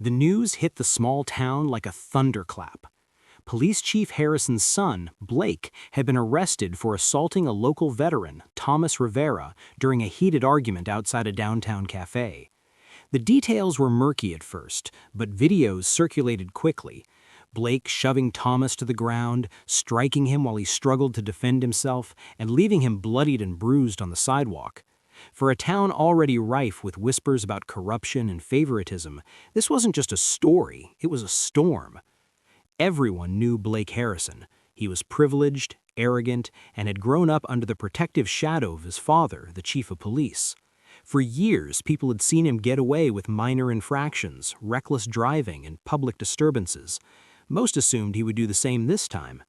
The news hit the small town like a thunderclap. Police Chief Harrison's son, Blake, had been arrested for assaulting a local veteran, Thomas Rivera, during a heated argument outside a downtown cafe. The details were murky at first, but videos circulated quickly. Blake shoving Thomas to the ground, striking him while he struggled to defend himself, and leaving him bloodied and bruised on the sidewalk. For a town already rife with whispers about corruption and favoritism, this wasn't just a story, it was a storm. Everyone knew Blake Harrison. He was privileged, arrogant, and had grown up under the protective shadow of his father, the chief of police. For years, people had seen him get away with minor infractions, reckless driving, and public disturbances. Most assumed he would do the same this time.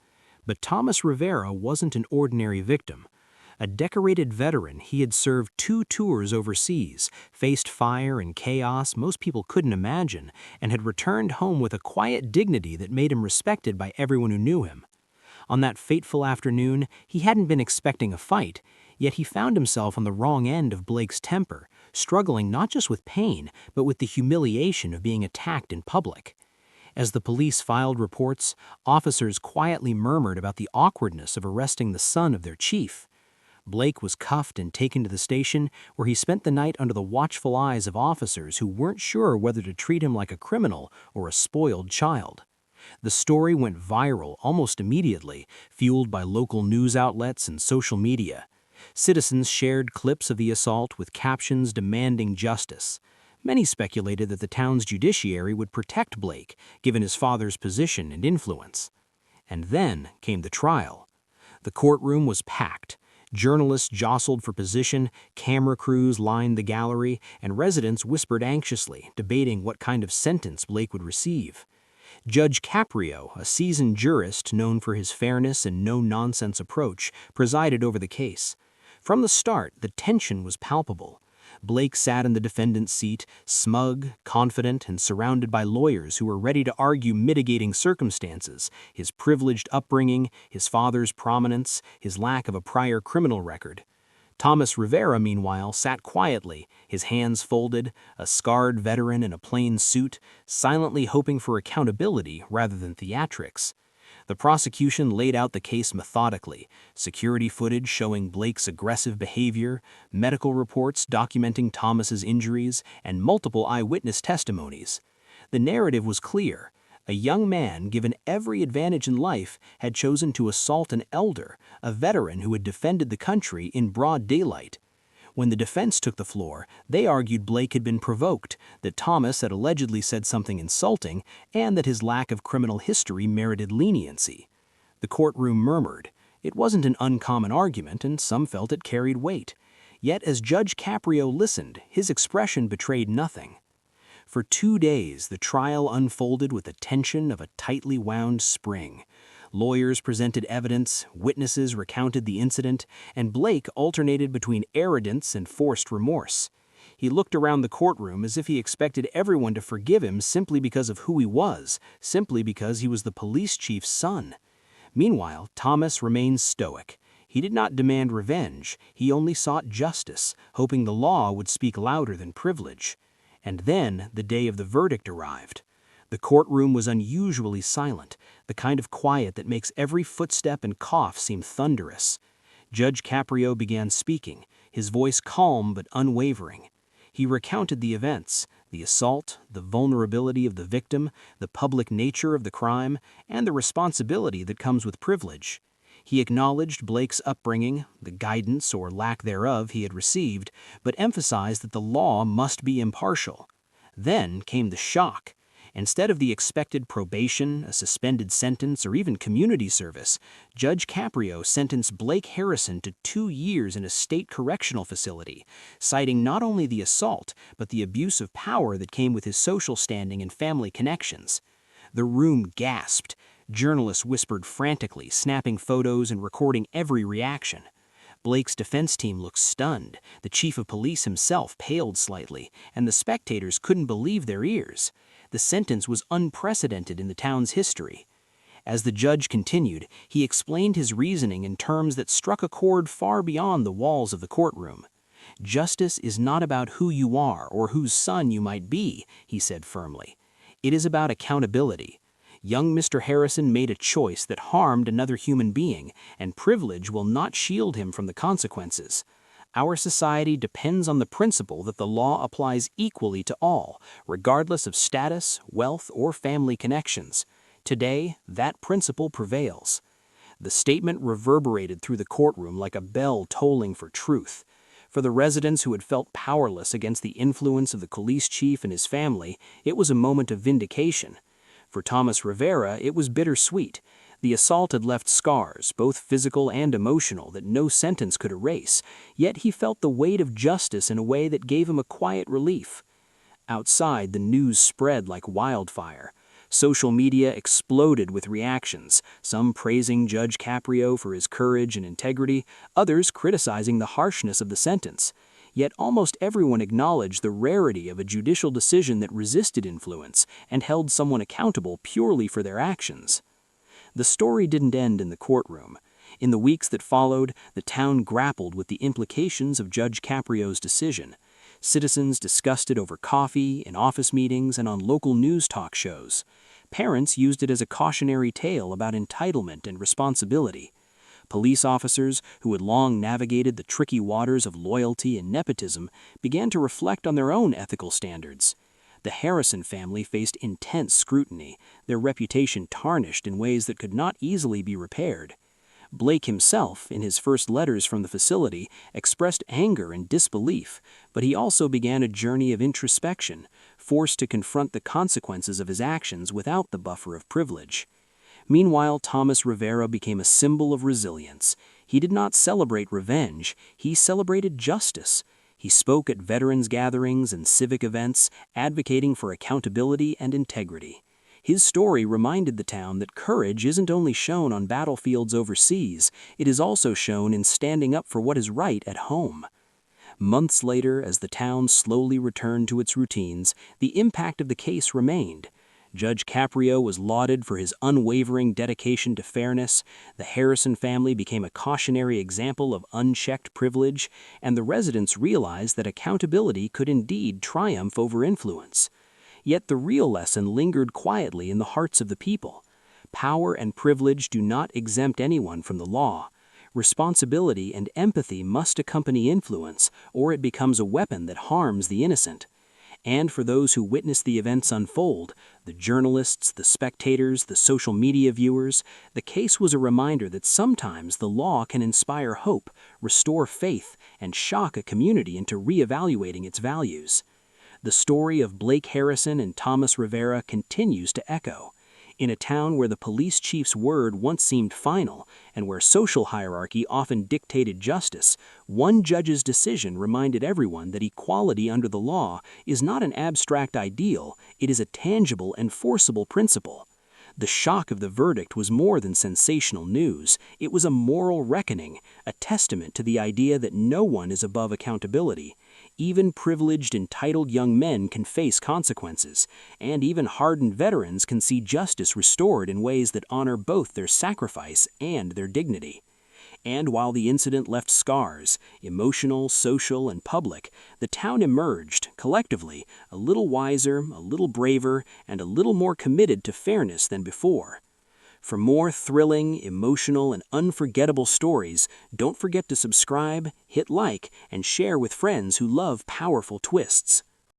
But Thomas Rivera wasn't an ordinary victim. A decorated veteran, he had served 2 tours overseas, faced fire and chaos most people couldn't imagine, and had returned home with a quiet dignity that made him respected by everyone who knew him. On that fateful afternoon, he hadn't been expecting a fight, yet he found himself on the wrong end of Blake's temper, struggling not just with pain, but with the humiliation of being attacked in public. As the police filed reports, officers quietly murmured about the awkwardness of arresting the son of their chief. Blake was cuffed and taken to the station, where he spent the night under the watchful eyes of officers who weren't sure whether to treat him like a criminal or a spoiled child. The story went viral almost immediately, fueled by local news outlets and social media. Citizens shared clips of the assault with captions demanding justice. Many speculated that the town's judiciary would protect Blake, given his father's position and influence. And then came the trial. The courtroom was packed. Journalists jostled for position, camera crews lined the gallery, and residents whispered anxiously, debating what kind of sentence Blake would receive. Judge Caprio, a seasoned jurist known for his fairness and no-nonsense approach, presided over the case. From the start, the tension was palpable. Blake sat in the defendant's seat, smug, confident, and surrounded by lawyers who were ready to argue mitigating circumstances, his privileged upbringing, his father's prominence, his lack of a prior criminal record. Thomas Rivera, meanwhile, sat quietly, his hands folded, a scarred veteran in a plain suit, silently hoping for accountability rather than theatrics. The prosecution laid out the case methodically, security footage showing Blake's aggressive behavior, medical reports documenting Thomas's injuries, and multiple eyewitness testimonies. The narrative was clear. A young man, given every advantage in life, had chosen to assault an elder, a veteran who had defended the country in broad daylight. When the defense took the floor, they argued Blake had been provoked, that Thomas had allegedly said something insulting, and that his lack of criminal history merited leniency. The courtroom murmured. It wasn't an uncommon argument, and some felt it carried weight. Yet as Judge Caprio listened, his expression betrayed nothing. For 2 days, the trial unfolded with the tension of a tightly wound spring. Lawyers presented evidence, witnesses recounted the incident, and Blake alternated between arrogance and forced remorse. He looked around the courtroom as if he expected everyone to forgive him simply because of who he was, simply because he was the police chief's son. Meanwhile, Thomas remained stoic. He did not demand revenge, he only sought justice, hoping the law would speak louder than privilege. And then the day of the verdict arrived. The courtroom was unusually silent, the kind of quiet that makes every footstep and cough seem thunderous. Judge Caprio began speaking, his voice calm but unwavering. He recounted the events, the assault, the vulnerability of the victim, the public nature of the crime, and the responsibility that comes with privilege. He acknowledged Blake's upbringing, the guidance or lack thereof he had received, but emphasized that the law must be impartial. Then came the shock. Instead of the expected probation, a suspended sentence, or even community service, Judge Caprio sentenced Blake Harrison to 2 years in a state correctional facility, citing not only the assault, but the abuse of power that came with his social standing and family connections. The room gasped. Journalists whispered frantically, snapping photos and recording every reaction. Blake's defense team looked stunned, the chief of police himself paled slightly, and the spectators couldn't believe their ears. The sentence was unprecedented in the town's history. As the judge continued, he explained his reasoning in terms that struck a chord far beyond the walls of the courtroom. "Justice is not about who you are or whose son you might be," he said firmly. It is about accountability. Young Mr. Harrison made a choice that harmed another human being, and privilege will not shield him from the consequences. Our society depends on the principle that the law applies equally to all, regardless of status, wealth, or family connections. Today, that principle prevails. The statement reverberated through the courtroom like a bell tolling for truth. For the residents who had felt powerless against the influence of the police chief and his family, it was a moment of vindication. For Thomas Rivera, it was bittersweet. The assault had left scars, both physical and emotional, that no sentence could erase, yet he felt the weight of justice in a way that gave him a quiet relief. Outside, the news spread like wildfire. Social media exploded with reactions, some praising Judge Caprio for his courage and integrity, others criticizing the harshness of the sentence. Yet almost everyone acknowledged the rarity of a judicial decision that resisted influence and held someone accountable purely for their actions. The story didn't end in the courtroom. In the weeks that followed, the town grappled with the implications of Judge Caprio's decision. Citizens discussed it over coffee, in office meetings, and on local news talk shows. Parents used it as a cautionary tale about entitlement and responsibility. Police officers, who had long navigated the tricky waters of loyalty and nepotism, began to reflect on their own ethical standards. The Harrison family faced intense scrutiny, their reputation tarnished in ways that could not easily be repaired. Blake himself, in his first letters from the facility, expressed anger and disbelief, but he also began a journey of introspection, forced to confront the consequences of his actions without the buffer of privilege. Meanwhile, Thomas Rivera became a symbol of resilience. He did not celebrate revenge, he celebrated justice. He spoke at veterans gatherings and civic events, advocating for accountability and integrity. His story reminded the town that courage isn't only shown on battlefields overseas, it is also shown in standing up for what is right at home. Months later, as the town slowly returned to its routines, the impact of the case remained. Judge Caprio was lauded for his unwavering dedication to fairness, the Harrison family became a cautionary example of unchecked privilege, and the residents realized that accountability could indeed triumph over influence. Yet the real lesson lingered quietly in the hearts of the people. Power and privilege do not exempt anyone from the law. Responsibility and empathy must accompany influence, or it becomes a weapon that harms the innocent. And for those who witnessed the events unfold, the journalists, the spectators, the social media viewers, the case was a reminder that sometimes the law can inspire hope, restore faith, and shock a community into reevaluating its values. The story of Blake Harrison and Thomas Rivera continues to echo. In a town where the police chief's word once seemed final, and where social hierarchy often dictated justice, one judge's decision reminded everyone that equality under the law is not an abstract ideal, it is a tangible, enforceable principle. The shock of the verdict was more than sensational news, it was a moral reckoning, a testament to the idea that no one is above accountability. Even privileged, entitled young men can face consequences, and even hardened veterans can see justice restored in ways that honor both their sacrifice and their dignity. And while the incident left scars, emotional, social, and public, the town emerged, collectively, a little wiser, a little braver, and a little more committed to fairness than before. For more thrilling, emotional, and unforgettable stories, don't forget to subscribe, hit like, and share with friends who love powerful twists.